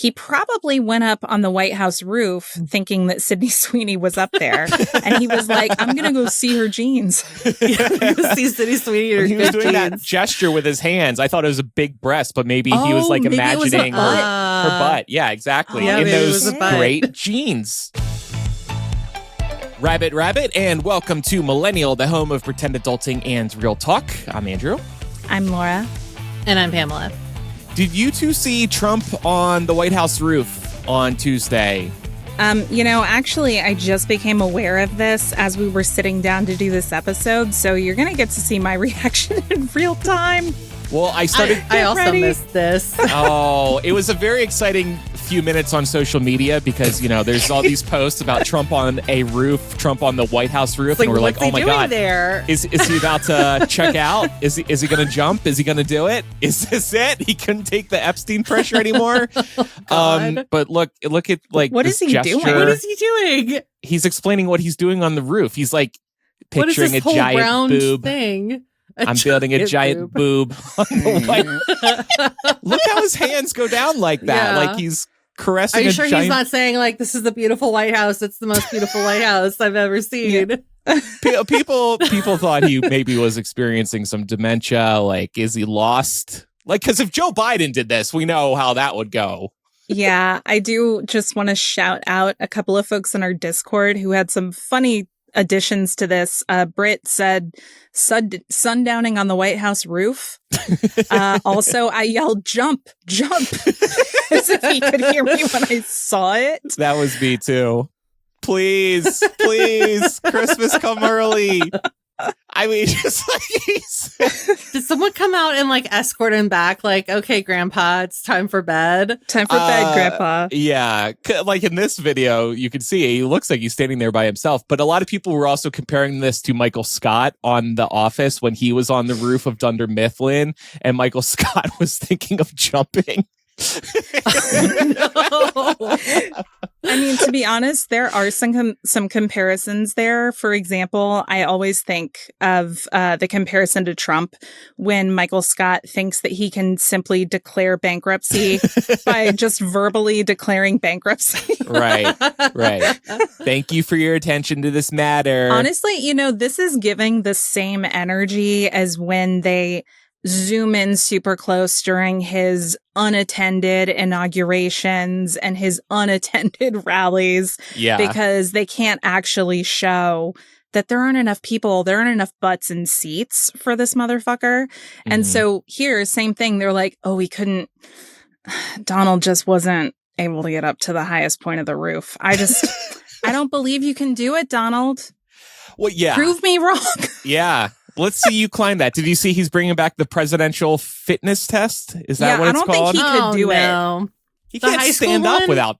he probably went up on the White House roof thinking that Sydney Sweeney was up there. And he was like, I'm going to go see her jeans. See Sydney Sweeney. He was doing that gesture with his hands. I thought it was a big breast, but maybe he was like imagining her butt. Yeah, exactly. In those great jeans. Rabbit, and welcome to Millennial, the home of pretend adulting and real talk. I'm Andrew. I'm Laura. And I'm Pamela. Did you two see Trump on the White House roof on Tuesday? Actually, I just became aware of this as we were sitting down to do this episode, so you're going to get to see my reaction in real time. Well, I also missed this. Oh, it was a very exciting few minutes on social media because, there's all these posts about Trump on a roof, Trump on the White House roof, and we're like, oh my God, is he about to check out? Is he going to jump? Is he going to do it? Is this it? He couldn't take the Epstein pressure anymore. But look at what this is he gesture. doing? What is he doing? He's explaining what he's doing on the roof. He's like picturing what is this a whole giant round boob thing. I'm building a giant boob on the White. Look how his hands go down like that. Yeah. Like he's caressing. Are you sure he's not saying like this is the beautiful White House? It's the most beautiful White House I've ever seen. Yeah. People thought he maybe was experiencing some dementia. Like, is he lost? Like, because if Joe Biden did this, we know how that would go. Yeah, I do just want to shout out a couple of folks in our Discord who had some funny additions to this. Britt said sundowning on the White House roof. Also, I yelled jump as if he could hear me when I saw it. That was me too. Please, Christmas come early. I mean, just like did someone come out and like escort him back? Like, okay, Grandpa, it's time for bed. Time for bed, Grandpa. Yeah, like in this video, you can see he looks like he's standing there by himself. But a lot of people were also comparing this to Michael Scott on The Office when he was on the roof of Dunder Mifflin, and Michael Scott was thinking of jumping. No. I mean, to be honest, there are some comparisons there. For example, I always think of the comparison to Trump when Michael Scott thinks that he can simply declare bankruptcy by just verbally declaring bankruptcy. Right. Thank you for your attention to this matter. Honestly, this is giving the same energy as when they zoom in super close during his unattended inaugurations and his unattended rallies. Yeah. Because they can't actually show that there aren't enough people, there aren't enough butts and seats for this motherfucker. Mm-hmm. And so here, same thing. They're like, oh, Donald just wasn't able to get up to the highest point of the roof. I don't believe you can do it, Donald. Well, yeah. Prove me wrong. Yeah. Let's see you climb that. Did you see he's bringing back the presidential fitness test? Is that what it's called? I don't think he could do it. He can't stand up without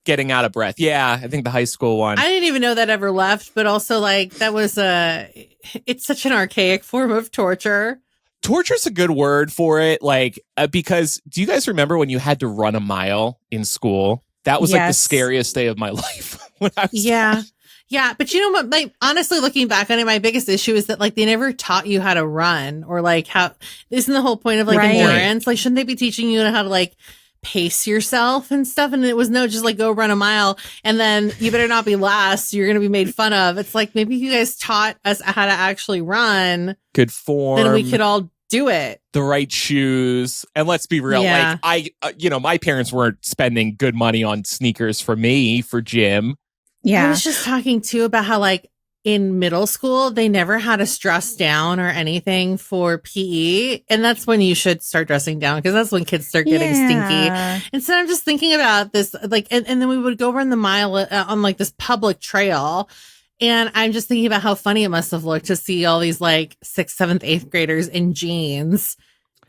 getting out of breath. Yeah, I think the high school one. I didn't even know that ever left, but also like that was it's such an archaic form of torture. Torture's a good word for it. Like, because do you guys remember when you had to run a mile in school? That was like the scariest day of my life. When I was Yeah, but you know what? Like, honestly, looking back on it, my biggest issue is that like they never taught you how to run or like how isn't the whole point of like endurance? Like, shouldn't they be teaching you how to like pace yourself and stuff? And it was just like go run a mile and then you better not be last. You're gonna be made fun of. It's like maybe you guys taught us how to actually run. Good form. Then we could all do it. The right shoes. And let's be real. Yeah. Like my parents weren't spending good money on sneakers for me for gym. Yeah. I was just talking too about how like in middle school, they never had us dress down or anything for PE. And that's when you should start dressing down because that's when kids start getting stinky. And so I'm just thinking about this, like, and then we would go run the mile on like this public trail. And I'm just thinking about how funny it must have looked to see all these like 6th, 7th, 8th graders in jeans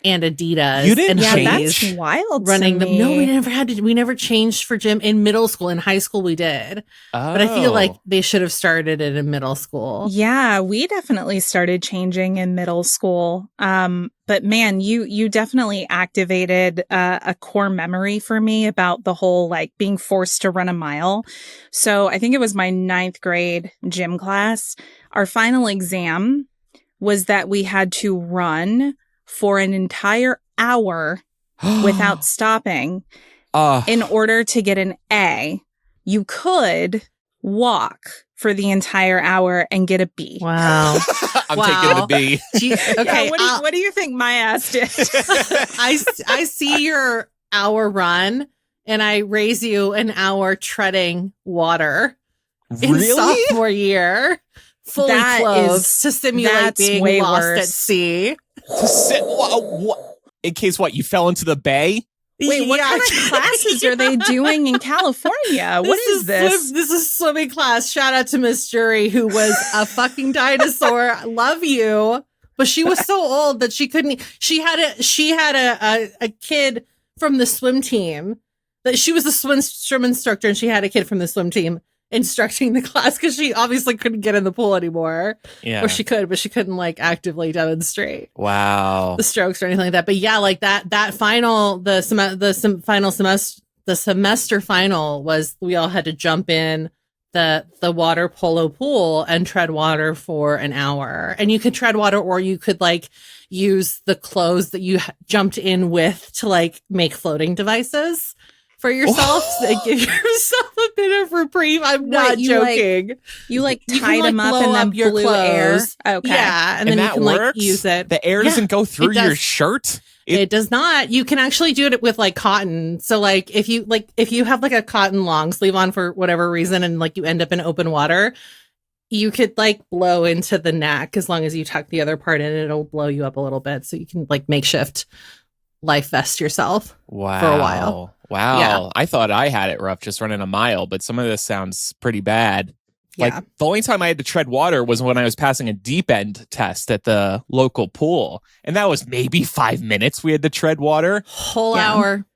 and Adidas. You didn't change? That's wild. Running them. No, we never had to. We never changed for gym in middle school. In high school, we did. Oh. But I feel like they should have started it in middle school. Yeah, we definitely started changing in middle school. But man, you definitely activated a core memory for me about the whole like being forced to run a mile. So I think it was my 9th grade gym class. Our final exam was that we had to run for an entire hour without stopping. in order to get an A. You could walk for the entire hour and get a B. Wow. I'm taking the B. Okay. Yeah, what do you think my ass did? I see your hour run, and I raise you an hour treading water in Really? sophomore year, fully clothed to simulate being way lost worse. at sea. In case what? You fell into the bay? Wait, what kind of classes are they doing in California? What is this? This is swimming class. Shout out to Miss Jury, who was a fucking dinosaur. Love you. But she was so old that she couldn't. She had a kid from the swim team. That she was a swim instructor, and she had a kid from the swim team instructing the class because she obviously couldn't get in the pool anymore. Yeah, or she could, but she couldn't like actively demonstrate. Wow, the strokes or anything like that. But yeah, like that final the semester final was we all had to jump in the water polo pool and tread water for an hour. And you could tread water, or you could like use the clothes that you jumped in with to like make floating devices for yourself. So give yourself a bit of reprieve. I'm not joking. You tied them up and then your blew clothes. air. Okay. Yeah. And then you can like use it. The air doesn't go through your shirt. It does not. You can actually do it with like cotton. So like if you have like a cotton long sleeve on for whatever reason and like you end up in open water, you could like blow into the neck as long as you tuck the other part in, it'll blow you up a little bit. So you can like makeshift life vest yourself for a while. Wow. Yeah. I thought I had it rough just running a mile, but some of this sounds pretty bad. Like the only time I had to tread water was when I was passing a deep end test at the local pool. And that was maybe 5 minutes we had to tread water. Whole hour.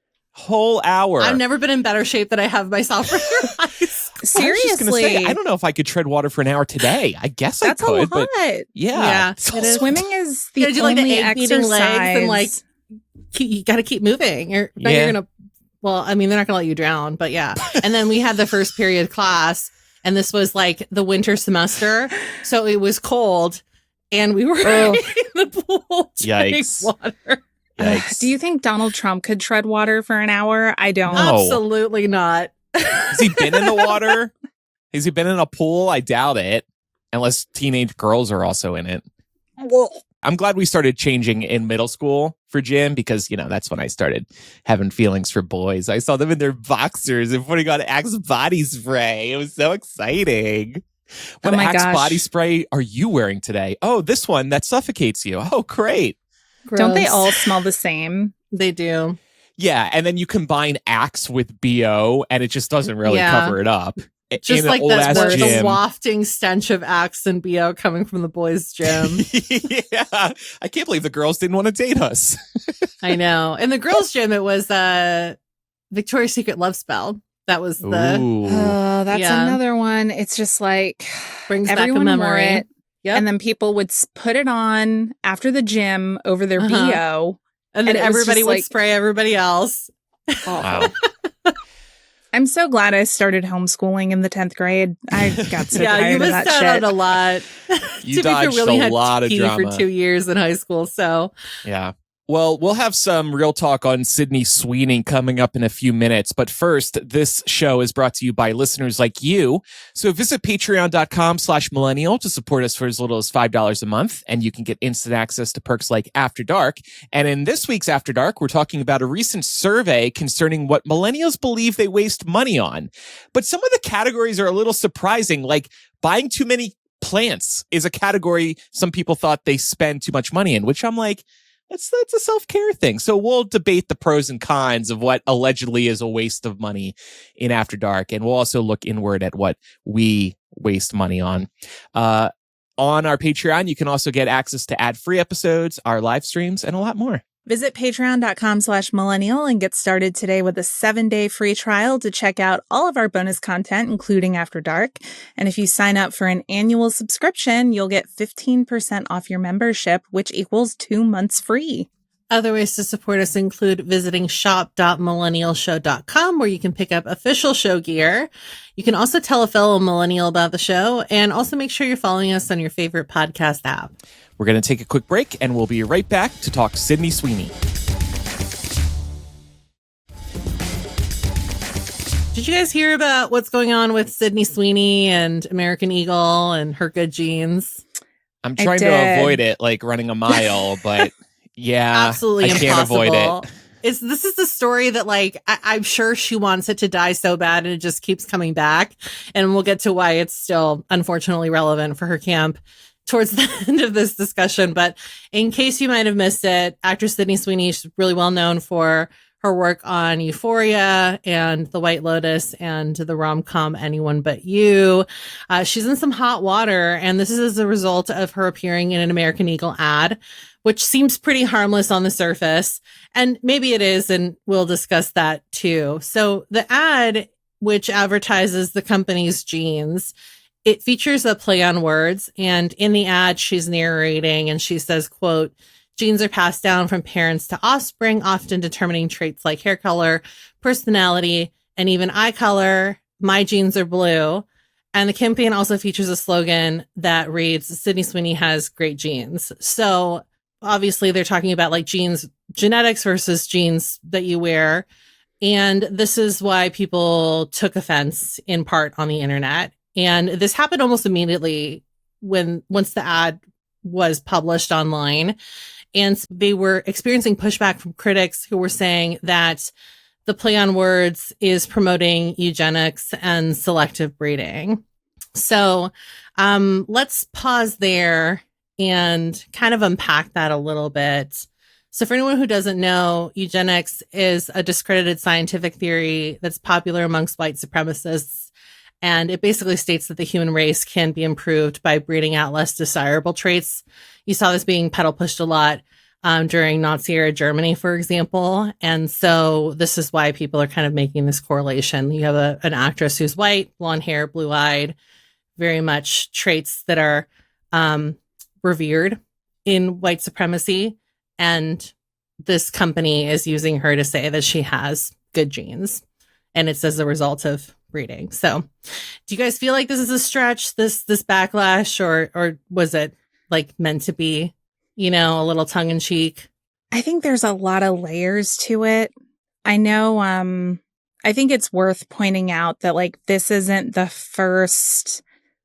I've never been in better shape than I have myself for high school. Seriously. I don't know if I could tread water for an hour today. I guess I could. A lot. But yeah. Swimming is the do only like the exercise. Legs and like you got to keep moving. You're gonna. Well, I mean, they're not gonna let you drown, but yeah. And then we had the first period class, and this was like the winter semester, so it was cold, and we were in the pool. Yikes! Water. Yikes! Do you think Donald Trump could tread water for an hour? I don't. No. Absolutely not. Has he been in the water? Has he been in a pool? I doubt it, unless teenage girls are also in it. Well, I'm glad we started changing in middle school for Jim because, that's when I started having feelings for boys. I saw them in their boxers and putting on Axe body spray. It was so exciting. What Axe body spray are you wearing today? Oh, this one that suffocates you. Oh, great. Gross. Don't they all smell the same? They do. Yeah. And then you combine Axe with BO and it just doesn't really cover it up. Just like the wafting stench of Axe and BO coming from the boys' gym. Yeah. I can't believe the girls didn't want to date us. I know. In the girls' gym, it was Victoria's Secret Love Spell. That was the... Oh, that's another one. It's just like... Brings back a memory. It, and then people would put it on after the gym over their BO. And then everybody would spray everybody else. Wow. I'm so glad I started homeschooling in the 10th grade. I got so tired of that shit. You missed out on a lot. You dodged a lot of drama. For 2 years in high school, so. Yeah. Well, we'll have some real talk on Sydney Sweeney coming up in a few minutes. But first, this show is brought to you by listeners like you. So visit patreon.com/millennial to support us for as little as $5 a month. And you can get instant access to perks like After Dark. And in this week's After Dark, we're talking about a recent survey concerning what millennials believe they waste money on. But some of the categories are a little surprising, like buying too many plants is a category some people thought they spend too much money in, which I'm like, that's a self-care thing. So we'll debate the pros and cons of what allegedly is a waste of money in After Dark. And we'll also look inward at what we waste money on. On our Patreon, you can also get access to ad-free episodes, our live streams, and a lot more. Visit patreon.com/millennial and get started today with a 7-day free trial to check out all of our bonus content, including After Dark. And if you sign up for an annual subscription, you'll get 15% off your membership, which equals 2 months free. Other ways to support us include visiting shop.millennialshow.com, where you can pick up official show gear. You can also tell a fellow millennial about the show, and also make sure you're following us on your favorite podcast app. We're going to take a quick break, and we'll be right back to talk Sydney Sweeney. Did you guys hear about what's going on with Sydney Sweeney and American Eagle and her good genes? I'm trying to avoid it, like running a mile, but yeah, absolutely I can't avoid it. This is the story that, like, I'm sure she wants it to die so bad and it just keeps coming back. And we'll get to why it's still unfortunately relevant for her camp towards the end of this discussion. But in case you might have missed it, actress Sydney Sweeney is really well known for her work on Euphoria and The White Lotus and the rom-com Anyone But You. She's in some hot water, and this is as a result of her appearing in an American Eagle ad, which seems pretty harmless on the surface. And maybe it is, and we'll discuss that too. So the ad, which advertises the company's jeans, it features a play on words. And in the ad, she's narrating and she says, quote, "Genes are passed down from parents to offspring, often determining traits like hair color, personality, and even eye color. My genes are blue." And the campaign also features a slogan that reads, "Sydney Sweeney has great genes." So obviously they're talking about like genes, genetics versus genes that you wear. And this is why people took offense in part on the internet. And this happened almost immediately once the ad was published online. And they were experiencing pushback from critics who were saying that the play on words is promoting eugenics and selective breeding. So let's pause there and kind of unpack that a little bit. So for anyone who doesn't know, eugenics is a discredited scientific theory that's popular amongst white supremacists. And it basically states that the human race can be improved by breeding out less desirable traits. You saw this being pedal pushed a lot during Nazi era Germany, for example. And so this is why people are kind of making this correlation. You have an actress who's white, blonde hair, blue eyed, very much traits that are revered in white supremacy. And this company is using her to say that she has good genes. And it's as a result of breeding. So do you guys feel like this is a stretch, this backlash, or was it like meant to be, you know, a little tongue in cheek? I think there's a lot of layers to it. I know, I think it's worth pointing out that like this isn't the first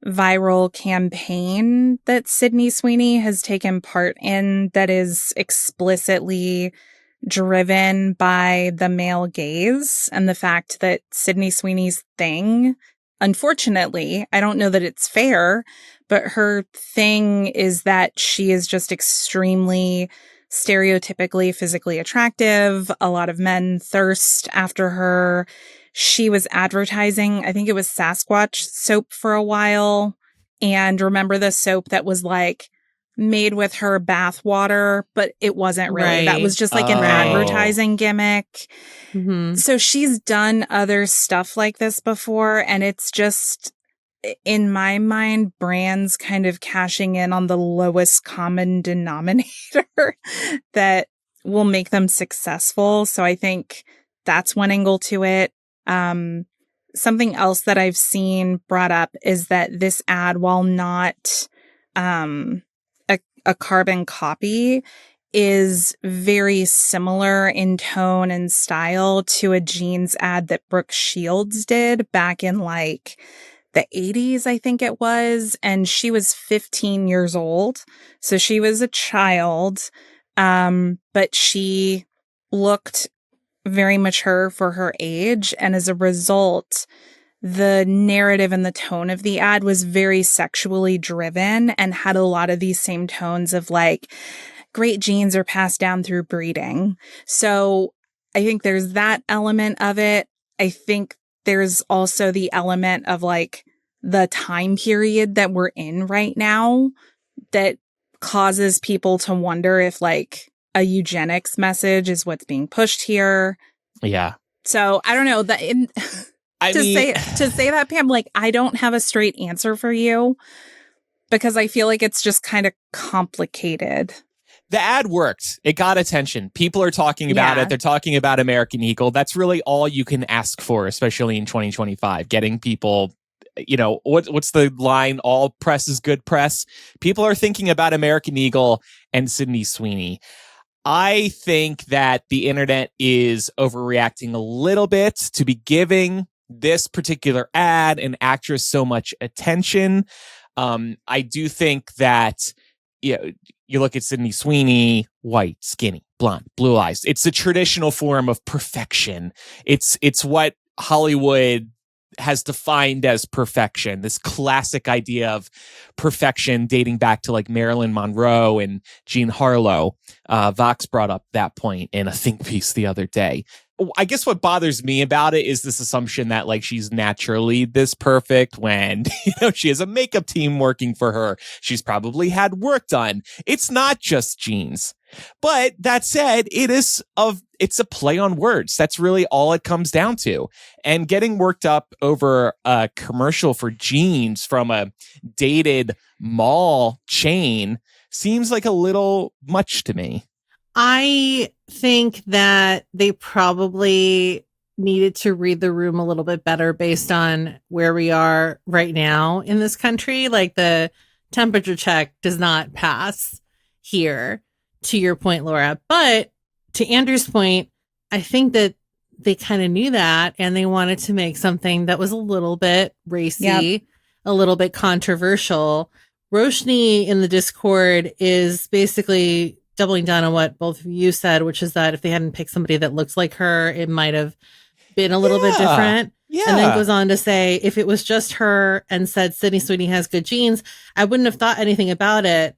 viral campaign that Sydney Sweeney has taken part in that is explicitly driven by the male gaze and the fact that Sydney Sweeney's thing, unfortunately, I don't know that it's fair, but her thing is that she is just extremely stereotypically physically attractive. A lot of men thirst after her. She was advertising, I think it was Sasquatch soap for a while. And remember the soap that was like made with her bath water, but it wasn't really. Right. That was just like an advertising gimmick. Mm-hmm. So she's done other stuff like this before. And it's just, in my mind, brands kind of cashing in on the lowest common denominator that will make them successful. So I think that's one angle to it. Something else that I've seen brought up is that this ad, while not a carbon copy, is very similar in tone and style to a jeans ad that Brooke Shields did back in like the 80s, I think it was. And she was 15 years old. So she was a child, but she looked very mature for her age. And as a result, the narrative and the tone of the ad was very sexually driven and had a lot of these same tones of like, great genes are passed down through breeding. So I think there's that element of it. I think there's also the element of like the time period that we're in right now that causes people to wonder if like a eugenics message is what's being pushed here. Yeah. So I don't know that to say that, Pam, like I don't have a straight answer for you because I feel like it's just kind of complicated. The ad worked. It got attention. People are talking about it. They're talking about American Eagle. That's really all you can ask for, especially in 2025, getting people, you know, what's the line? All press is good press. People are thinking about American Eagle and Sydney Sweeney. I think that the internet is overreacting a little bit to be giving this particular ad and actress so much attention. I do think that, you look at Sydney Sweeney, white, skinny, blonde, blue eyes. It's a traditional form of perfection. It's what Hollywood has defined as perfection, this classic idea of perfection dating back to like Marilyn Monroe and Jean Harlow. Vox brought up that point in a think piece the other day. I guess what bothers me about it is this assumption that like she's naturally this perfect when, she has a makeup team working for her. She's probably had work done. It's not just genes. But that said, it's a play on words. That's really all it comes down to. And getting worked up over a commercial for jeans from a dated mall chain seems like a little much to me. I think that they probably needed to read the room a little bit better based on where we are right now in this country. Like the temperature check does not pass here, to your point, Laura. But to Andrew's point, I think that they kind of knew that and they wanted to make something that was a little bit racy, a little bit controversial. Roshni in the Discord is basically doubling down on what both of you said, which is that if they hadn't picked somebody that looks like her, it might have been a little bit different. Yeah. And then goes on to say, if it was just her and said Sydney Sweeney has good genes, I wouldn't have thought anything about it.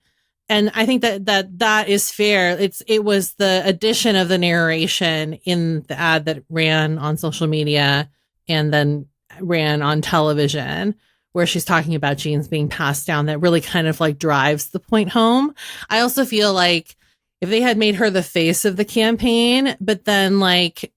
And I think that is fair. It was the addition of the narration in the ad that ran on social media and then ran on television, where she's talking about genes being passed down, that really kind of like drives the point home. I also feel like if they had made her the face of the campaign, but then like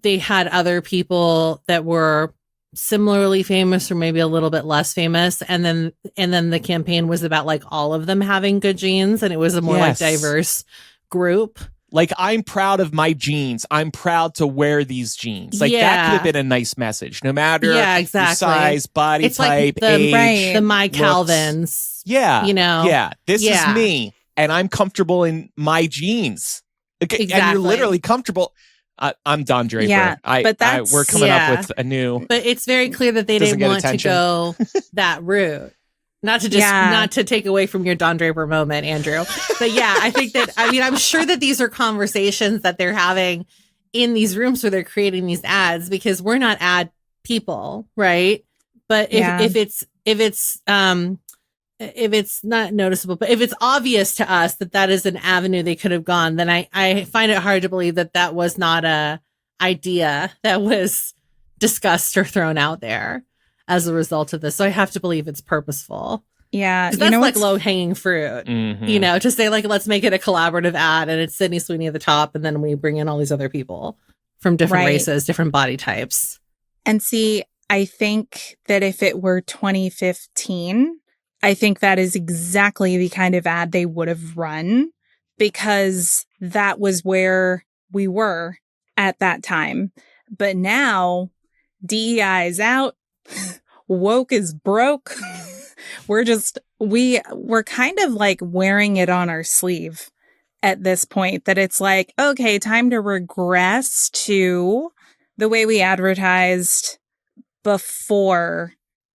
they had other people that were similarly famous or maybe a little bit less famous, and then the campaign was about like all of them having good genes, and it was a more like diverse group. Like, I'm proud of my genes. I'm proud to wear these jeans. Like, that could have been a nice message, no matter your size, body it's type, like age, the My Calvins. Yeah. This is me, and I'm comfortable in my jeans. Okay, exactly. And you're literally comfortable. I'm Don Draper. Yeah, but we're coming up with a new. But it's very clear that they didn't want to go that route. Not to take away from your Don Draper moment, Andrew. But I think that, I'm sure that these are conversations that they're having in these rooms where they're creating these ads, because we're not ad people, right? But if it's not noticeable, but if it's obvious to us that is an avenue they could have gone, then I find it hard to believe that was not a idea that was discussed or thrown out there as a result of this. So I have to believe it's purposeful. Yeah. That's like low hanging fruit, to say like, let's make it a collaborative ad and it's Sydney Sweeney at the top. And then we bring in all these other people from different races, different body types. And see, I think that if it were 2015, I think that is exactly the kind of ad they would have run, because that was where we were at that time. But now DEI is out. Woke is broke. We're kind of like wearing it on our sleeve at this point, that it's like, okay, time to regress to the way we advertised before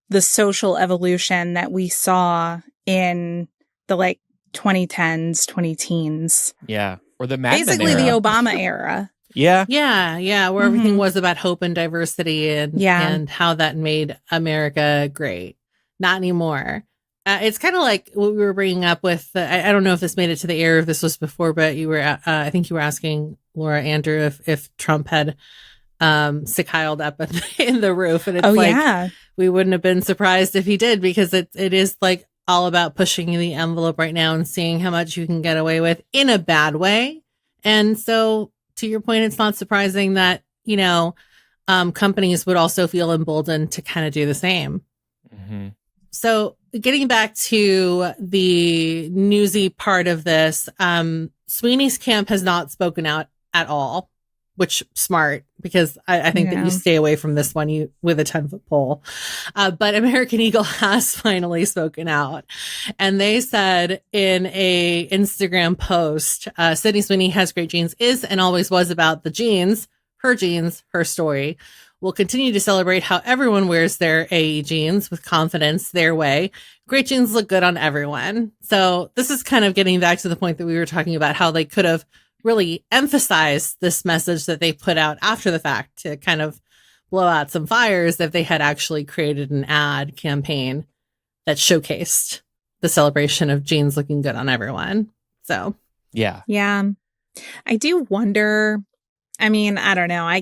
the social evolution that we saw in the like 2010s, 2010s. Yeah. Or the Mad Men basically era. The Obama era. Yeah. Yeah. Where everything was about hope and diversity and how that made America great. Not anymore. It's kind of like what we were bringing up with, I don't know if this made it to the air, if this was before, but you were, I think you were asking Laura, Andrew, if Trump had sick-heiled up in the roof. And it's we wouldn't have been surprised if he did, because it is like all about pushing the envelope right now and seeing how much you can get away with in a bad way. And so, to your point, it's not surprising that, companies would also feel emboldened to kind of do the same. Mm-hmm. So getting back to the newsy part of this, Sweeney's camp has not spoken out at all, which smart, because I think that you stay away from this one with a 10-foot pole. But American Eagle has finally spoken out. And they said in a Instagram post, Sydney Sweeney has great genes is and always was about the genes, her story. We'll continue to celebrate how everyone wears their AE jeans with confidence their way. Great jeans look good on everyone. So this is kind of getting back to the point that we were talking about, how they could have really emphasized this message that they put out after the fact to kind of blow out some fires if they had actually created an ad campaign that showcased the celebration of jeans looking good on everyone. So, yeah. I do wonder, I mean, I don't know.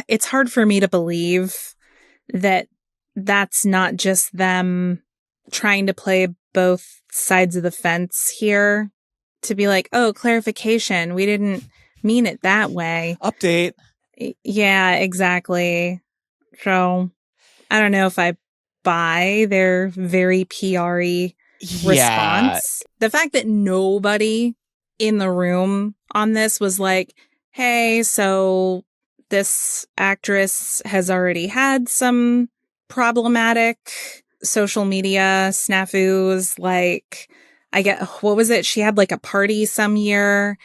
It's hard for me to believe that that's not just them trying to play both sides of the fence here, to be like, oh, clarification, we didn't mean it that way. Update. Yeah, exactly. So I don't know if I buy their very PR-y response. The fact that nobody in the room on this was like, hey, so this actress has already had some problematic social media snafus. Like, what was it? She had like a party some year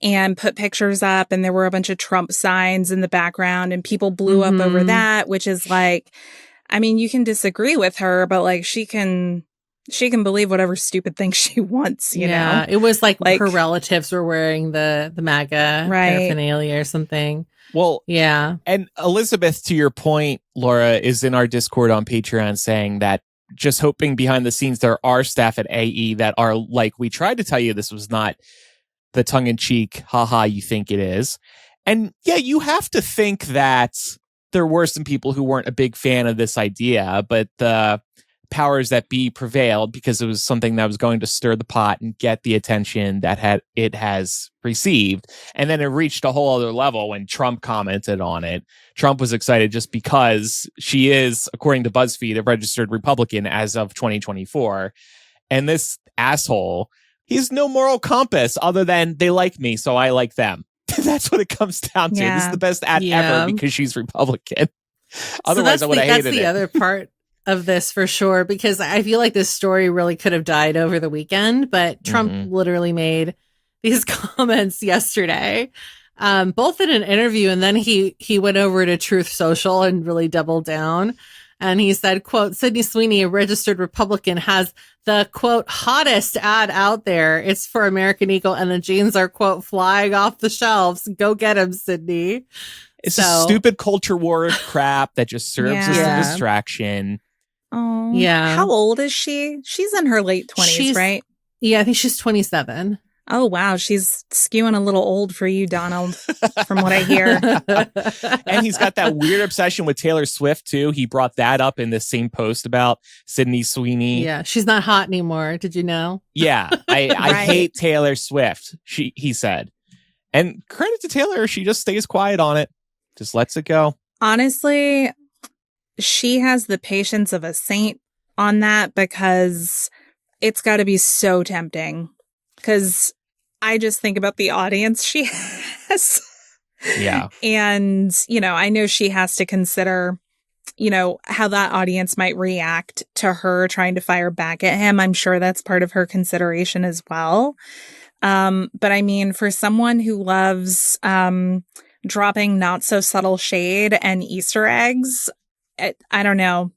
and put pictures up, and there were a bunch of Trump signs in the background, and people blew up over that, which is like, I mean, you can disagree with her, but like she can believe whatever stupid thing she wants, you know? It was like her relatives were wearing the MAGA paraphernalia or something. Well, yeah. And Elizabeth, to your point, Laura, is in our Discord on Patreon saying that just hoping behind the scenes there are staff at AE that are like, we tried to tell you this was not the tongue-in-cheek, haha, you think it is. And yeah, you have to think that there were some people who weren't a big fan of this idea, but the powers that be prevailed because it was something that was going to stir the pot and get the attention that it has received. And then it reached a whole other level when Trump commented on it. Trump was excited just because she is, according to BuzzFeed, a registered Republican as of 2024. And this asshole, he has no moral compass other than they like me, so I like them. That's what it comes down to. This is the best ad ever because she's Republican. Otherwise, I would have hated it. That's the other part of this for sure, because I feel like this story really could have died over the weekend, but Trump literally made these comments yesterday, both in an interview, and then he went over to Truth Social and really doubled down. And he said, quote, Sydney Sweeney, a registered Republican, has the, quote, hottest ad out there. It's for American Eagle, and the jeans are, quote, flying off the shelves. Go get him, Sydney. It's a stupid culture war crap that just serves as a distraction. Oh, yeah. How old is she? She's in her late 20s, right? Yeah, I think she's 27. Oh, wow. She's skewing a little old for you, Donald, from what I hear. And he's got that weird obsession with Taylor Swift, too. He brought that up in the same post about Sydney Sweeney. Yeah, she's not hot anymore. Did you know? Yeah, I hate Taylor Swift, he said. And credit to Taylor, she just stays quiet on it. Just lets it go. Honestly, she has the patience of a saint on that, because it's got to be so tempting. Because I just think about the audience she has. Yeah. And, you know, I know she has to consider, you know, how that audience might react to her trying to fire back at him. I'm sure that's part of her consideration as well. But I mean, for someone who loves dropping not so subtle shade and Easter eggs, I don't know.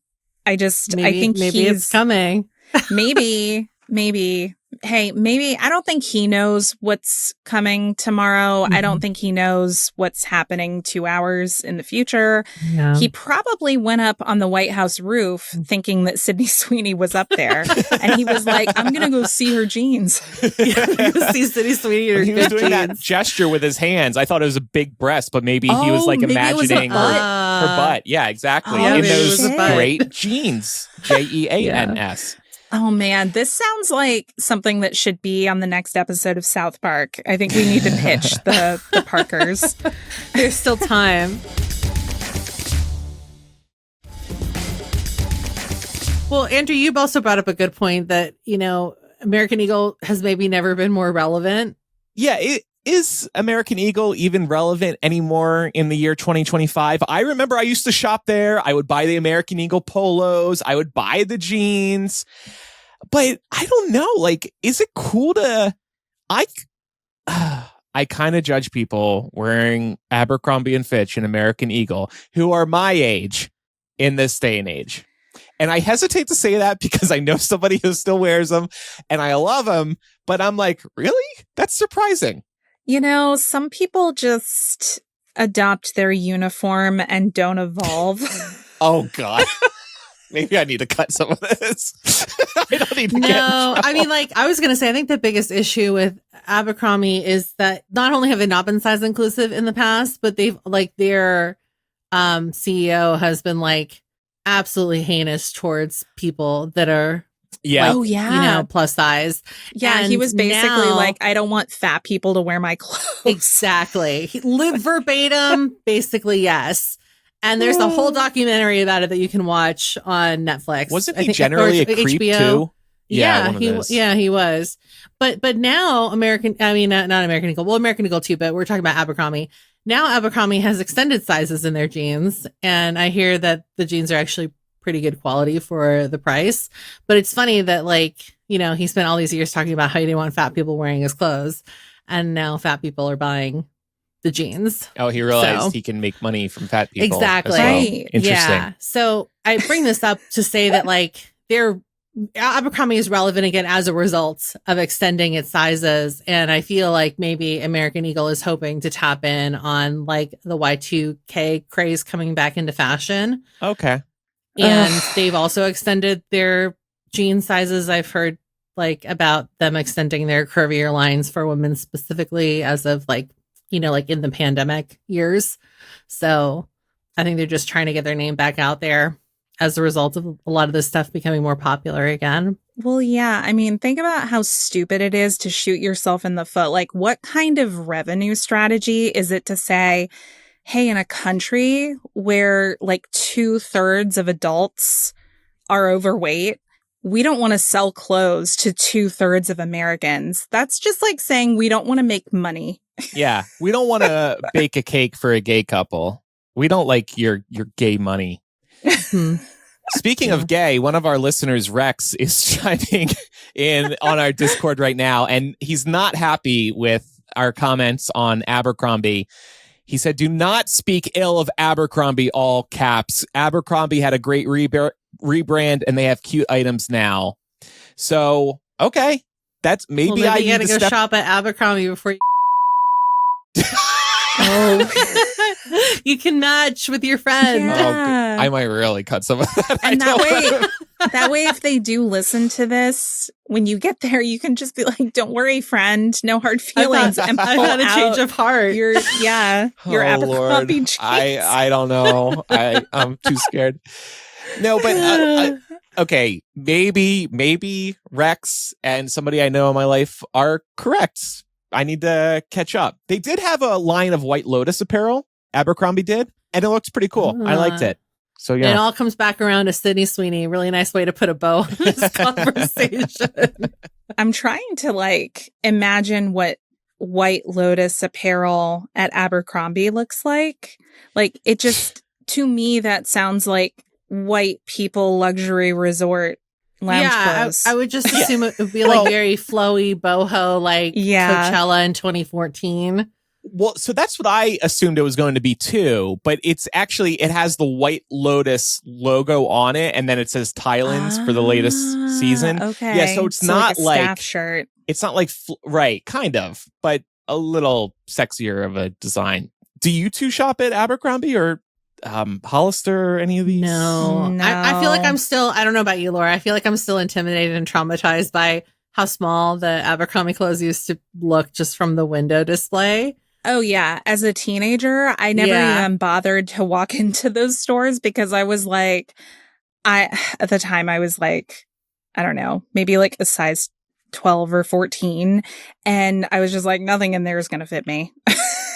I think maybe it's coming. maybe. Hey, maybe I don't think he knows what's coming tomorrow. I don't think he knows what's happening 2 hours in the future. Yeah. He probably went up on the White House roof thinking that Sydney Sweeney was up there. And he was like, I'm going to go see her jeans. See Sydney Sweeney. He was doing that gesture with his hands. I thought it was a big breast, but maybe he was like imagining her butt. Yeah, exactly. In those great jeans. Jeans. Oh, man, this sounds like something that should be on the next episode of South Park. I think we need to pitch the Parkers. There's still time. Well, Andrew, you've also brought up a good point that, you know, American Eagle has maybe never been more relevant. Yeah, is American Eagle even relevant anymore in the year 2025? I remember I used to shop there. I would buy the American Eagle polos. I would buy the jeans. But I don't know. Like, is it cool to... I kind of judge people wearing Abercrombie and Fitch and American Eagle who are my age in this day and age. And I hesitate to say that because I know somebody who still wears them and I love them, but I'm like, really? That's surprising. You know, some people just adopt their uniform and don't evolve. Oh, God. Maybe I need to cut some of this. I don't need to No, I mean, like, I was going to say, I think the biggest issue with Abercrombie is that not only have they not been size inclusive in the past, but they've, like, their CEO has been, like, absolutely heinous towards people that are, yeah. Oh, yeah. you know, plus size. Yeah, And he was basically now- like, I don't want fat people to wear my clothes. Exactly. He lived verbatim, basically, yes. And there's a whole documentary about it that you can watch on Netflix. Wasn't I he think- generally or a creep HBO. too? Yeah, one of those. he was. But now not American Eagle. Well, American Eagle too, but we're talking about Abercrombie. Now Abercrombie has extended sizes in their jeans, and I hear that the jeans are actually pretty good quality for the price. But it's funny that, like, you know, he spent all these years talking about how he didn't want fat people wearing his clothes, and now fat people are buying the jeans. Oh, he realized he can make money from fat people. Exactly. As well. Right. Interesting. Yeah. So I bring this up to say that, like, Abercrombie is relevant again as a result of extending its sizes. And I feel like maybe American Eagle is hoping to tap in on, like, the Y2K craze coming back into fashion. Okay. And they've also extended their jean sizes. I've heard, like, about them extending their curvier lines for women specifically as of, like, you know, like in the pandemic years. So I think they're just trying to get their name back out there as a result of a lot of this stuff becoming more popular again. Well, yeah. I mean, think about how stupid it is to shoot yourself in the foot. Like, what kind of revenue strategy is it to say, hey, in a country where like 2/3 of adults are overweight, we don't want to sell clothes to 2/3 of Americans. That's just like saying we don't want to make money. Yeah. We don't want to bake a cake for a gay couple. We don't like your gay money. Speaking of gay, one of our listeners, Rex, is chiming in on our Discord right now, and he's not happy with our comments on Abercrombie. He said, do not speak ill of Abercrombie, all caps. Abercrombie had a great rebrand, and they have cute items now. So, okay. That's maybe you gotta go shop at Abercrombie before you you can match with your friends. Yeah. I might really cut some of that. And that way, if they do listen to this, when you get there, you can just be like, don't worry, friend. No hard feelings. I've had a change of heart. Your Abercrombie jeans. I don't know. I'm too scared. No, but okay, maybe Rex and somebody I know in my life are correct. I need to catch up. They did have a line of White Lotus apparel. Abercrombie did, and it looks pretty cool. I liked it. So yeah, it all comes back around to Sydney Sweeney. Really nice way to put a bow on this conversation. I'm trying to like imagine what White Lotus apparel at Abercrombie looks like. Like, it just, to me, that sounds like white people luxury resort lounge clothes. I would just assume it would be like very flowy boho, like Coachella in 2014. Well, so that's what I assumed it was going to be too, but it has the White Lotus logo on it, and then it says Thailand's for the latest season. Okay. Yeah, so it's not like a staff shirt. It's not like right, kind of, but a little sexier of a design. Do you two shop at Abercrombie or Hollister or any of these? No. I feel like I don't know about you, Laura. I feel like I'm still intimidated and traumatized by how small the Abercrombie clothes used to look just from the window display. Oh, yeah. As a teenager, I never even bothered to walk into those stores because I was like, at the time, I was like, I don't know, maybe like a size 12 or 14. And I was just like, nothing in there is going to fit me.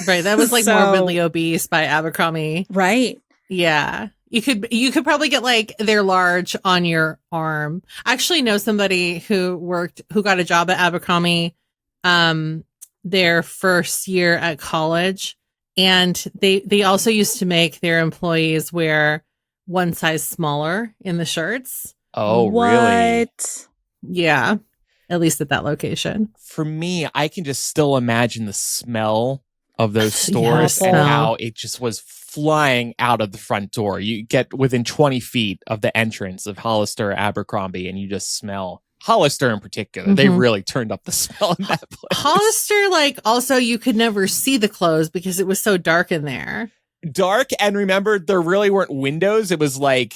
Right. That was like Morbidly Obese by Abercrombie. Right. Yeah. You could probably get like their large on your arm. I actually know somebody who got a job at Abercrombie their first year at college, and they also used to make their employees wear one size smaller in the shirts. Oh, what? really? Yeah. at least at that location. For me, I can just still imagine the smell of those stores Yeah, and smell. how it just was flying out of the front door. You get within 20 feet of the entrance of Hollister, Abercrombie, and you just smell Hollister in particular. They really turned up the smell in that place. Hollister, like, also you could never see the clothes because it was so dark in there. Dark, and remember, there really weren't windows. It was like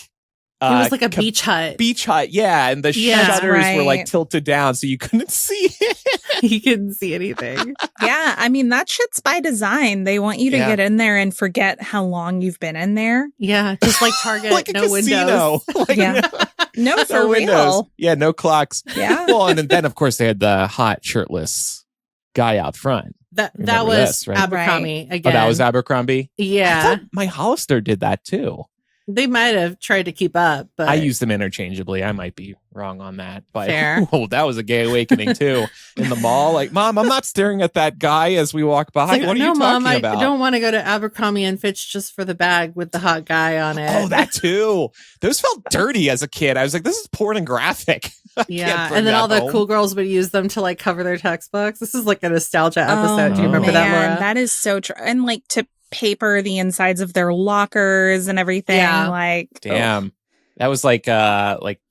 It was like a beach hut. Beach hut, yeah, and the shutters were like tilted down so you couldn't see it. You couldn't see anything. Yeah, I mean, that shit's by design. They want you to get in there and forget how long you've been in there. Yeah, just like Target, like no windows. Like, yeah. No, for real. Windows. Yeah, no clocks. Yeah. Well, and then, of course, they had the hot shirtless guy out front. That was this, right? Abercrombie again. Oh, that was Abercrombie? Yeah. I thought my Hollister did that too. They might have tried to keep up, but I use them interchangeably. I might be wrong on that. But fair. Oh, that was a gay awakening too. In the mall, like, Mom, I'm not staring at that guy as we walk by. Like, what are no, you talking Mom, about? I don't want to go to Abercrombie and Fitch just for the bag with the hot guy on it. Oh, that too. Those felt dirty as a kid. I was like, this is pornographic. Yeah, and then all the cool girls would use them to like cover their textbooks. This is like a nostalgia episode. Do you remember that, Laura? That is so true. And like to paper the insides of their lockers and everything. Yeah. Like, damn, that was like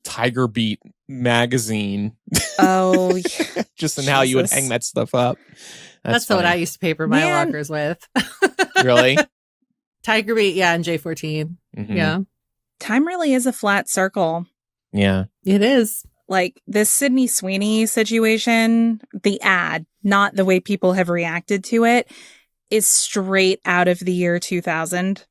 Tiger Beat magazine. Oh, yeah. Just in how you would hang that stuff up. That's what I used to paper my lockers with. Really? Tiger Beat, yeah, and J14. Mm-hmm. Yeah. Time really is a flat circle. Yeah. It is. Like this Sydney Sweeney situation, the ad, not the way people have reacted to it, is straight out of the year 2000.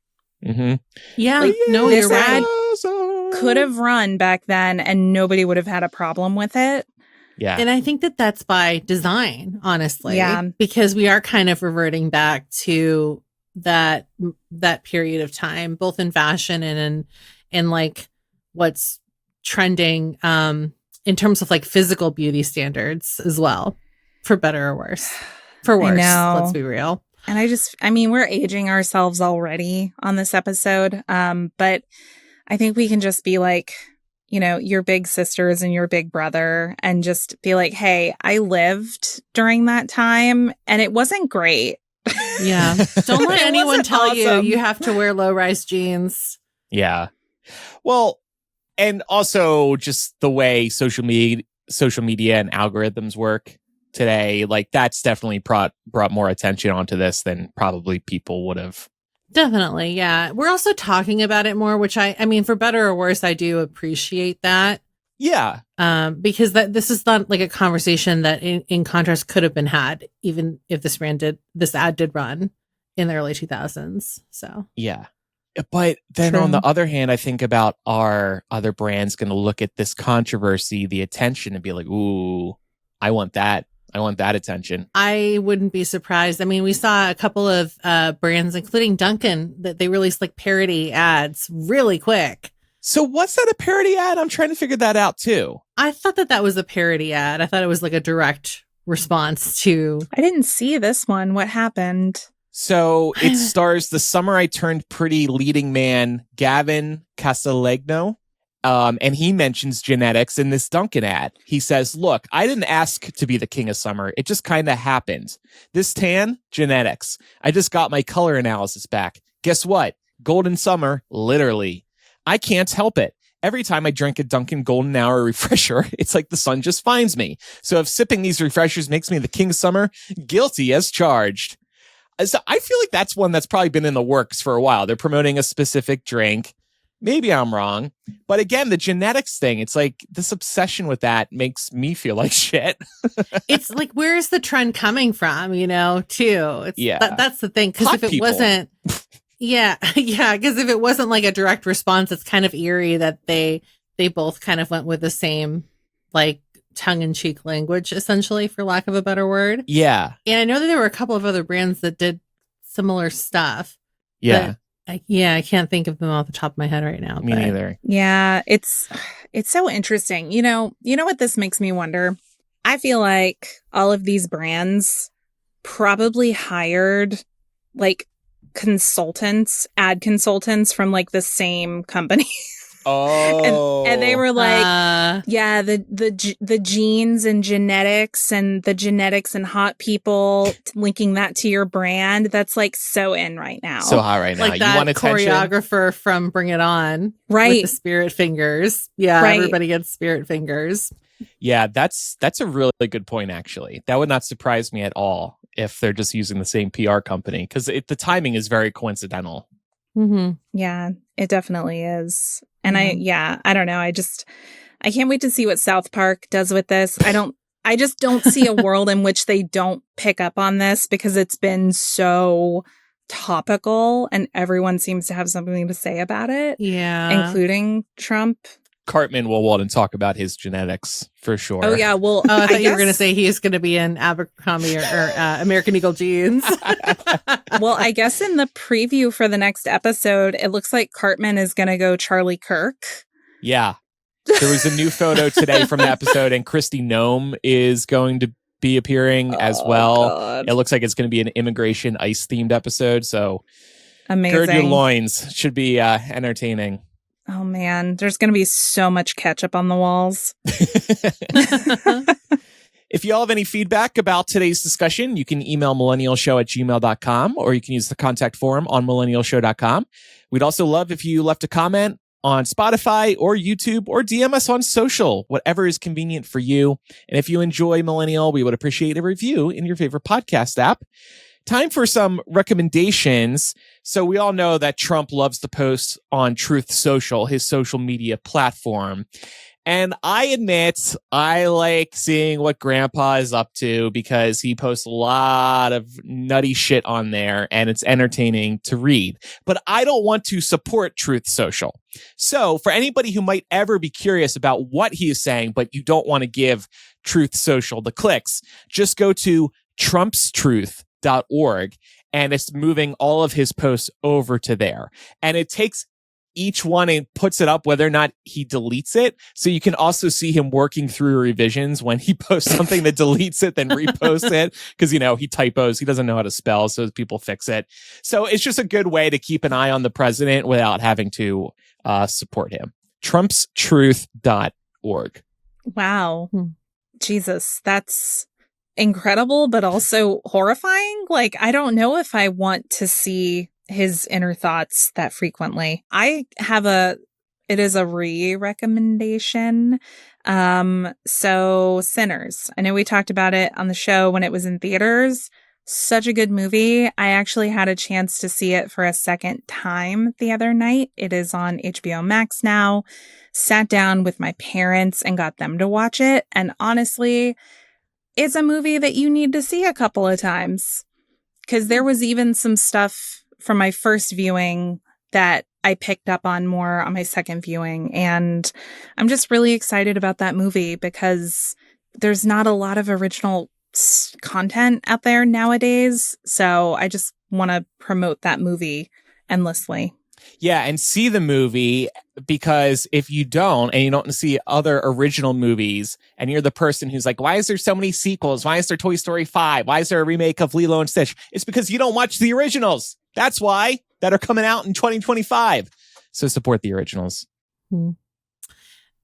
Mm-hmm. Yeah, like, no, this you're right. ad could have run back then and nobody would have had a problem with it. Yeah. And I think that that's by design, honestly. Yeah. Because we are kind of reverting back to that period of time, both in fashion and in like what's trending in terms of like physical beauty standards as well, for better or worse. For worse, let's be real. And I mean, we're aging ourselves already on this episode. But I think we can just be like, you know, your big sisters and your big brother and just be like, hey, I lived during that time and it wasn't great. Yeah. Don't let anyone tell awesome. you have to wear low-rise jeans. Yeah. Well, and also just the way social media and algorithms work today, like that's definitely brought more attention onto this than probably people would have. Definitely, yeah. We're also talking about it more, which I mean, for better or worse, I do appreciate that. Yeah. Because this is not like a conversation that in contrast could have been had, even if this ad did run in the early 2000s. So yeah. But then on the other hand, I think about are other brands going to look at this controversy, the attention, and be like, ooh, I want that. I want that attention. I wouldn't be surprised. I mean, we saw a couple of brands, including Dunkin', that they released like parody ads really quick. So what's that, a parody ad? I'm trying to figure that out too. I thought that was a parody ad. I thought it was like a direct response to... I didn't see this one. What happened? So it stars the summer I turned pretty leading man, Gavin Casalegno. And he mentions genetics in this Dunkin' ad. He says, look, I didn't ask to be the king of summer. It just kind of happened. This tan, genetics. I just got my color analysis back. Guess what? Golden summer, literally. I can't help it. Every time I drink a Dunkin' Golden Hour refresher, it's like the sun just finds me. So if sipping these refreshers makes me the king of summer, guilty as charged. So I feel like that's one that's probably been in the works for a while. They're promoting a specific drink. Maybe I'm wrong. But again, the genetics thing, it's like this obsession with that makes me feel like shit. It's like, where is the trend coming from, too? Yeah. That's the thing. Because if it wasn't... Yeah. Because if it wasn't like a direct response, it's kind of eerie that they both kind of went with the same like tongue-in-cheek language, essentially, for lack of a better word. Yeah. And I know that there were a couple of other brands that did similar stuff. Yeah. I can't think of them off the top of my head right now. Me neither. Yeah, it's so interesting. You know what this makes me wonder? I feel like all of these brands probably hired like ad consultants from like the same company. Oh. And they were like, yeah, the genes and genetics and the genetics and hot people, linking that to your brand. That's like so in right now. So hot right now. Like that you want attention? choreographer from Bring It On. Right. With the spirit fingers. Yeah, right. Everybody gets spirit fingers. Yeah, that's a really good point, actually. That would not surprise me at all if they're just using the same PR company, because the timing is very coincidental. Mm-hmm. Yeah, it definitely is. And I don't know. I can't wait to see what South Park does with this. I just don't see a world in which they don't pick up on this, because it's been so topical and everyone seems to have something to say about it. Yeah. Including Trump. Cartman will want to talk about his genetics for sure. Oh, yeah. Well, I thought you were going to say he's going to be in Abercrombie or American Eagle jeans. Well, I guess in the preview for the next episode, it looks like Cartman is going to go Charlie Kirk. Yeah. There was a new photo today from the episode, and Kristi Noem is going to be appearing as well. God. It looks like it's going to be an immigration ICE themed episode. So amazing. Gird your loins. Should be entertaining. Oh, man. There's going to be so much ketchup on the walls. If you all have any feedback about today's discussion, you can email millennialshow@gmail.com, or you can use the contact form on millennialshow.com. We'd also love if you left a comment on Spotify or YouTube, or DM us on social, whatever is convenient for you. And if you enjoy Millennial, we would appreciate a review in your favorite podcast app. Time for some recommendations. So we all know that Trump loves to post on Truth Social, his social media platform. And I admit I like seeing what Grandpa is up to, because he posts a lot of nutty shit on there and it's entertaining to read. But I don't want to support Truth Social. So for anybody who might ever be curious about what he is saying, but you don't want to give Truth Social the clicks, just go to trumpstruth.org, and it's moving all of his posts over to there. And it takes each one and puts it up whether or not he deletes it. So you can also see him working through revisions when he posts something that deletes it, then reposts it. Because, he typos, he doesn't know how to spell, so people fix it. So it's just a good way to keep an eye on the president without having to support him. trumpstruth.org. Wow. Jesus, that's incredible, but also horrifying. Like, I don't know if I want to see his inner thoughts that frequently. It is a recommendation. So Sinners. I know we talked about it on the show when it was in theaters. Such a good movie. I actually had a chance to see it for a second time the other night. It is on HBO Max now. Sat down with my parents and got them to watch it. And honestly, it's a movie that you need to see a couple of times, because there was even some stuff from my first viewing that I picked up on more on my second viewing. And I'm just really excited about that movie, because there's not a lot of original content out there nowadays. So I just want to promote that movie endlessly. Yeah, and see the movie, because if you don't, and you don't see other original movies, and you're the person who's like, why is there so many sequels? Why is there Toy Story 5? Why is there a remake of Lilo and Stitch? It's because you don't watch the originals. That's why, that are coming out in 2025. So support the originals. And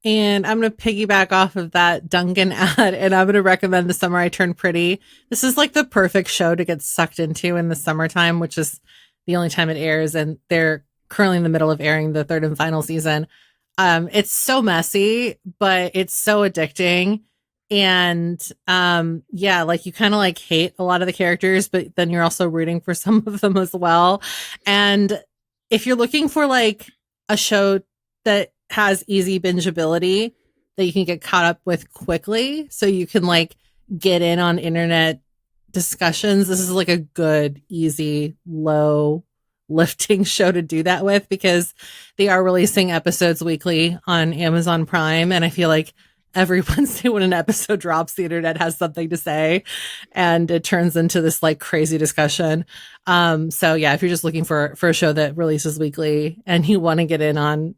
I'm going to piggyback off of that Duncan ad, and I'm going to recommend The Summer I Turned Pretty. This is like the perfect show to get sucked into in the summertime, which is the only time it airs. And they're currently in the middle of airing the third and final season. It's so messy, but it's so addicting. And like you kind of like hate a lot of the characters, but then you're also rooting for some of them as well. And if you're looking for like a show that has easy bingeability that you can get caught up with quickly, so you can like get in on internet discussions, this is like a good, easy, low lifting show to do that with, because they are releasing episodes weekly on Amazon Prime. And I feel like every Wednesday when an episode drops, the internet has something to say, and it turns into this like crazy discussion. So yeah, if you're just looking for a show that releases weekly and you want to get in on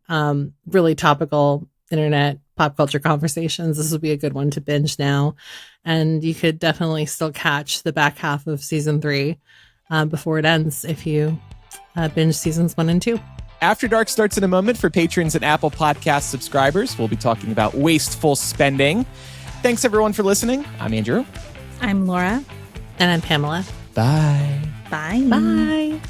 really topical internet pop culture conversations, this would be a good one to binge now. And you could definitely still catch the back half of season 3 before it ends if you binge seasons 1 and 2. After Dark starts in a moment for patrons and Apple Podcast subscribers. We'll be talking about wasteful spending. Thanks, everyone, for listening. I'm Andrew. I'm Laura. And I'm Pamela. Bye. Bye. Bye.